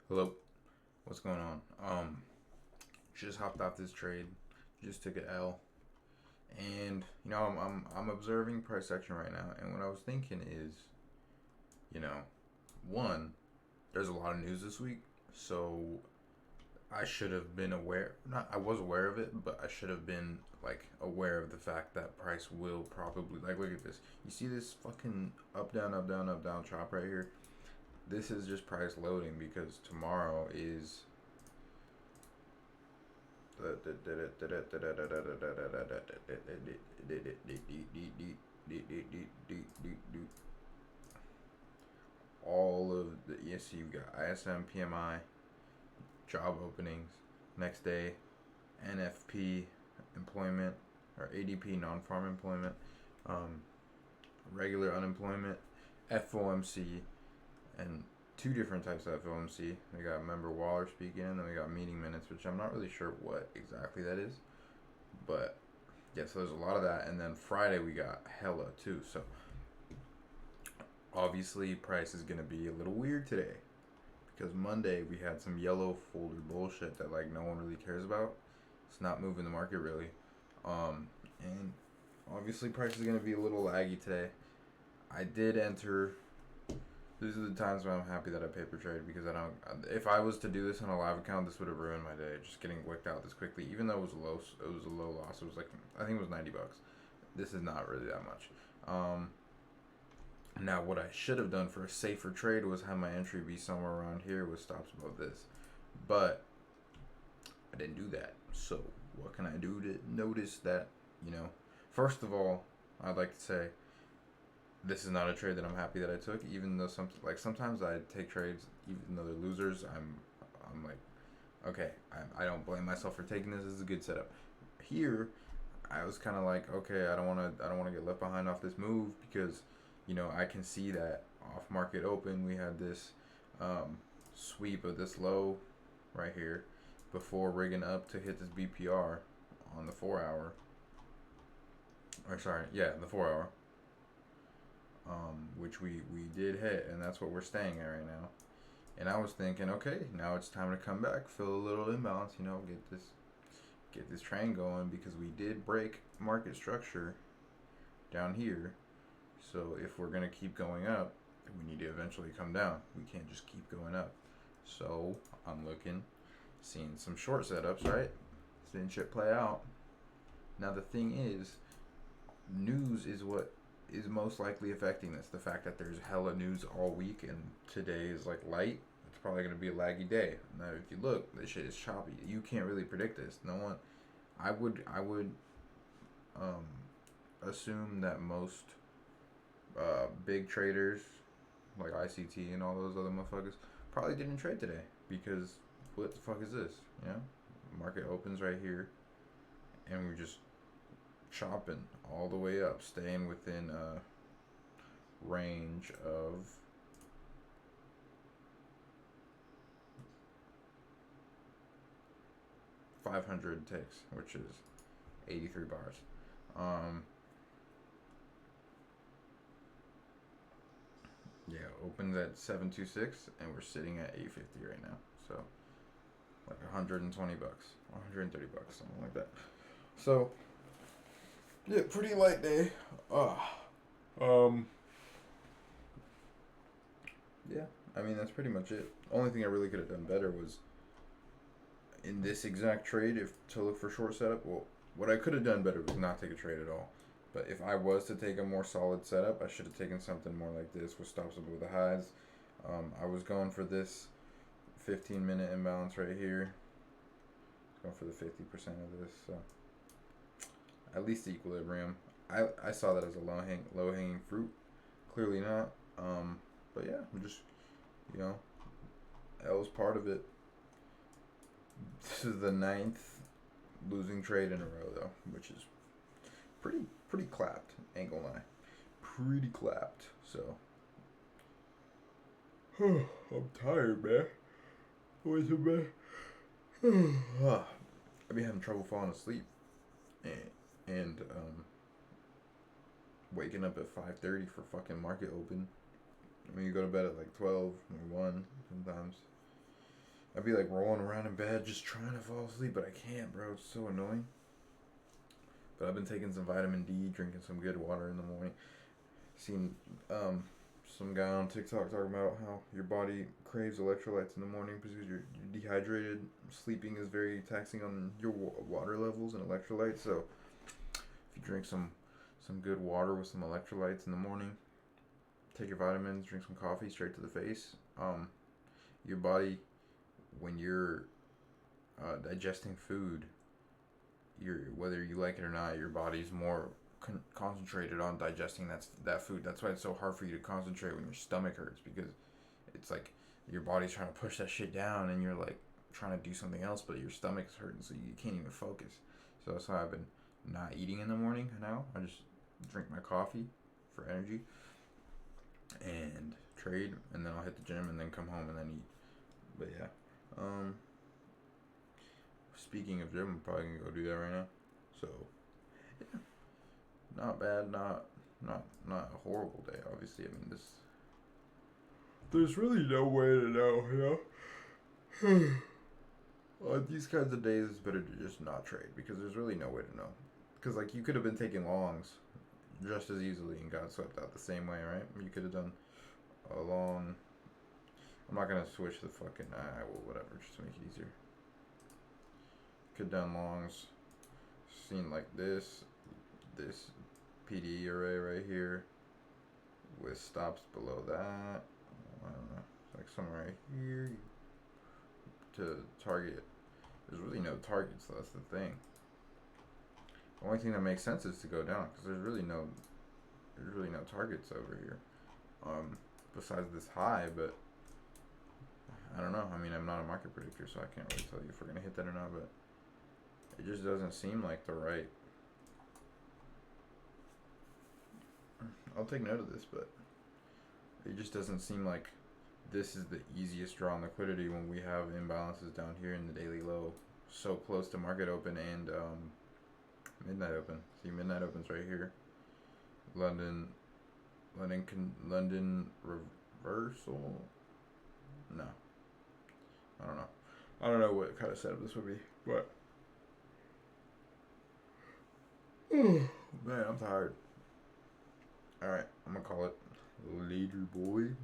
Hello, what's going on? Just hopped off this trade, just took an L, and I'm observing price action right now, and what I was thinking is, you know, one, there's a lot of news this week, so I should have been aware. Not I was aware of it, but I should have been like aware of the fact that price will probably like look at this. You see this fucking up down up down up down chop right here. This is just price loading because tomorrow is all of the yes you got ISM PMI job openings next day, NFP employment or ADP non-farm employment, um, regular unemployment, FOMC, and two different types of FOMC. We got member Waller speaking, and then we got meeting minutes, which I'm not really sure what exactly that is. But yeah, so there's a lot of that. And then Friday we got hella too. So obviously price is gonna be a little weird today. Because Monday we had some yellow folder bullshit that like no one really cares about. It's not moving the market really. And obviously price is gonna be a little laggy today. I did enter. These are the times when I'm happy that I paper trade because I don't. If I was to do this on a live account, this would have ruined my day. Just getting wicked out this quickly, even though it was a low. It was a low loss. It was like I think it was $90. This is not really that much. Now what I should have done for a safer trade was have my entry be somewhere around here with stops above this, but I didn't do that. So what can I do to notice that? You know, first of all, I'd like to say this is not a trade that I'm happy that I took. Even though sometimes I take trades even though they're losers. I'm like, okay, I don't blame myself for taking this. This is a good setup. Here, I was kind of like, okay, I don't want to get left behind off this move because, I can see that off market open we had this sweep of this low right here before rigging up to hit this BPR on the 4 hour. Or sorry, yeah, the 4 hour. Which we did hit, and that's what we're staying at right now. And I was thinking, okay, now it's time to come back, fill a little imbalance, get this train going because we did break market structure down here. So if we're gonna keep going up, we need to eventually come down. We can't just keep going up. So I'm looking, seeing some short setups, right? Seeing shit play out. Now the thing is, news is what is most likely affecting this. The fact that there's hella news all week and today is like light. It's probably going to be a laggy day. Now, if you look, this shit is choppy. You can't really predict this. No one. I would um, assume that most big traders like ICT and all those other motherfuckers probably didn't trade today because what the fuck is this? Market opens right here and we're just chopping all the way up, staying within a range of 500 ticks, which is 83 bars. Um, yeah, opens at 726, and we're sitting at 850 right now. So like $120, $130, something like that. So yeah, pretty light day. Um, yeah, I mean that's pretty much it. Only thing I really could have done better was in this exact trade, if to look for short setup, well, what I could have done better was not take a trade at all. But if I was to take a more solid setup, I should have taken something more like this with stops above the highs. I was going for this 15-minute imbalance right here. Going for the 50% of this, so at least the equilibrium. I saw that as a low hanging fruit. Clearly not. But yeah, I'm just you know, L was part of it. This is the ninth losing trade in a row though, which is pretty clapped. Ain't gonna lie, pretty clapped. So I'm tired, man. What's it, man? I've been having trouble falling asleep, and waking up at 5:30 for fucking market open. I mean, you go to bed at like 12 or 1 sometimes. I'd be like rolling around in bed just trying to fall asleep, but I can't, bro. It's so annoying. But I've been taking some vitamin D, drinking some good water in the morning. Seen some guy on TikTok talking about how your body craves electrolytes in the morning because you're dehydrated. Sleeping is very taxing on your water levels and electrolytes. So if you drink some good water with some electrolytes in the morning, take your vitamins, drink some coffee straight to the face. Your body, when you're digesting food, whether you like it or not, your body's more concentrated on digesting that food. That's why it's so hard for you to concentrate when your stomach hurts, because it's like your body's trying to push that shit down and you're like trying to do something else, but your stomach's hurting, so you can't even focus. So that's why I've been not eating in the morning now. I just drink my coffee for energy and trade, and then I'll hit the gym and then come home and then eat. But yeah, speaking of gym, I'm probably gonna go do that right now. So yeah, not bad, not a horrible day. Obviously, I mean there's really no way to know, you know. On these kinds of days, it's better to just not trade because there's really no way to know. Because like you could have been taking longs just as easily and got swept out the same way, right? You could have done a long. I'm not gonna switch the fucking. I will, whatever, just to make it easier. Could have done longs, seen like this PD array right here, with stops below that. I don't know, like somewhere right here to target. There's really no target, so that's the thing. The only thing that makes sense is to go down because there's really no targets over here. Besides this high, but I don't know. I mean, I'm not a market predictor, so I can't really tell you if we're gonna hit that or not. But it just doesn't seem like the right. I'll take note of this, but it just doesn't seem like this is the easiest draw on liquidity when we have imbalances down here in the daily low, so close to market open and midnight open. See, midnight opens right here. London reversal. No, I don't know. I don't know what kind of setup this would be, but man, I'm tired. All right, I'm gonna call it later, boy.